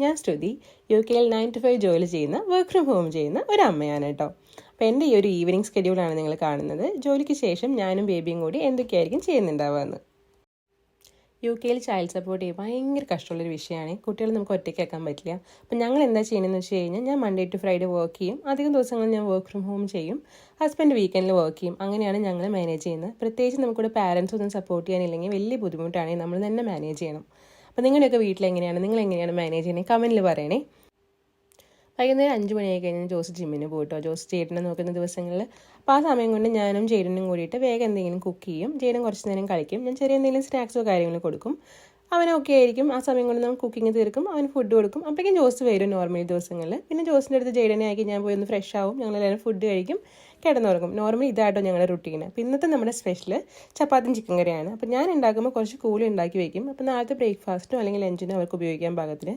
ഞാൻ ശ്രുതി UK-ൽ 9 to 5 ജോലി ചെയ്യുന്ന വർക്ക് ഫ്രം ഹോം ചെയ്യുന്ന ഒരു അമ്മയാണ് കേട്ടോ. അപ്പോൾ എൻ്റെ ഈ ഒരു ഈവനിങ് സ്കെഡ്യൂളാണ് നിങ്ങൾ കാണുന്നത്. ജോലിക്ക് ശേഷം ഞാനും ബേബിയും കൂടി എന്തൊക്കെയായിരിക്കും ചെയ്യുന്നുണ്ടാവുകയെന്ന്. UK-ൽ ചൈൽഡ് സപ്പോർട്ട് ഭയങ്കര കഷ്ടമുള്ളൊരു വിഷയമാണ്. കുട്ടികൾ നമുക്ക് ഒറ്റയ്ക്കാക്കാൻ പറ്റില്ല. അപ്പോൾ ഞങ്ങൾ എന്താ ചെയ്യുന്നതെന്ന് വെച്ച് കഴിഞ്ഞാൽ ഞാൻ മൺഡേ ടു ഫ്രൈഡേ വർക്ക് ചെയ്യും. അധികം ദിവസങ്ങളിൽ ഞാൻ വർക്ക് ഫ്രം ഹോം ചെയ്യും. ഹസ്ബൻഡ് വീക്കെൻഡിൽ വർക്ക് ചെയ്യും. അങ്ങനെയാണ് ഞങ്ങൾ മാനേജ് ചെയ്യുന്നത്. പ്രത്യേകിച്ച് നമുക്കിവിടെ പാരൻസ് ഒന്നും സപ്പോർട്ട് ചെയ്യാനില്ലെങ്കിൽ വലിയ ബുദ്ധിമുട്ടാണെങ്കിൽ നമ്മൾ തന്നെ മാനേജ് ചെയ്യണം. അപ്പോൾ നിങ്ങളുടെയൊക്കെ വീട്ടിൽ എങ്ങനെയാണ്, നിങ്ങൾ എങ്ങനെയാണ് മാനേജ് ചെയ്യുന്നത് കമൻറ്റിൽ പറയണേ. വൈകുന്നേരം 5 മണിയായി കഴിഞ്ഞാൽ ജോസ് ജിമ്മിന് പോയിട്ടോ. ജോസ് ചേട്ടനെ നോക്കുന്ന ദിവസങ്ങളിൽ. അപ്പോൾ ആ സമയം കൊണ്ട് ഞാനും ചേട്ടനും കൂടിയിട്ട് വേഗം എന്തെങ്കിലും കുക്ക് ചെയ്യും. ചേട്ടൻ കുറച്ച് നേരം കളിക്കും. ഞാൻ ചെറിയ എന്തെങ്കിലും സ്നാക്സോ കാര്യങ്ങളോ കൊടുക്കും. അവനൊക്കെ ആയിരിക്കും. ആ സമയം കൊണ്ട് നമ്മൾ കുക്കിംഗ് തീർക്കും. അവന് ഫുഡ് കൊടുക്കും. അപ്പോഴേക്കും ജോസ് വരും നോർമലി ദിവസങ്ങളിൽ. പിന്നെ ജോസിൻ്റെ അടുത്ത് ജേഡനെ ആക്കി ഞാൻ പോയി ഒന്ന് ഫ്രഷ് ആവും. ഞങ്ങളെല്ലാവരും ഫുഡ് കഴിക്കും, കിടന്നുറങ്ങും. നോർമലി ഇതായിട്ടോ ഞങ്ങളുടെ റുട്ടീന്. അപ്പോൾ ഇന്നത്തെ നമ്മുടെ സ്പെഷ്യൽ ചപ്പാത്തിയും ചിക്കൻ കറിയാണ്. അപ്പോൾ ഞാൻ ഉണ്ടാക്കുമ്പോൾ കുറച്ച് കൂളി ഉണ്ടാക്കി വയ്ക്കും. അപ്പോൾ നാളത്തെ ബ്രേക്ക്ഫാസ്റ്റിനോ അല്ലെങ്കിൽ ലഞ്ചിനോ അവർക്ക് ഉപയോഗിക്കാൻ പാകത്തിന്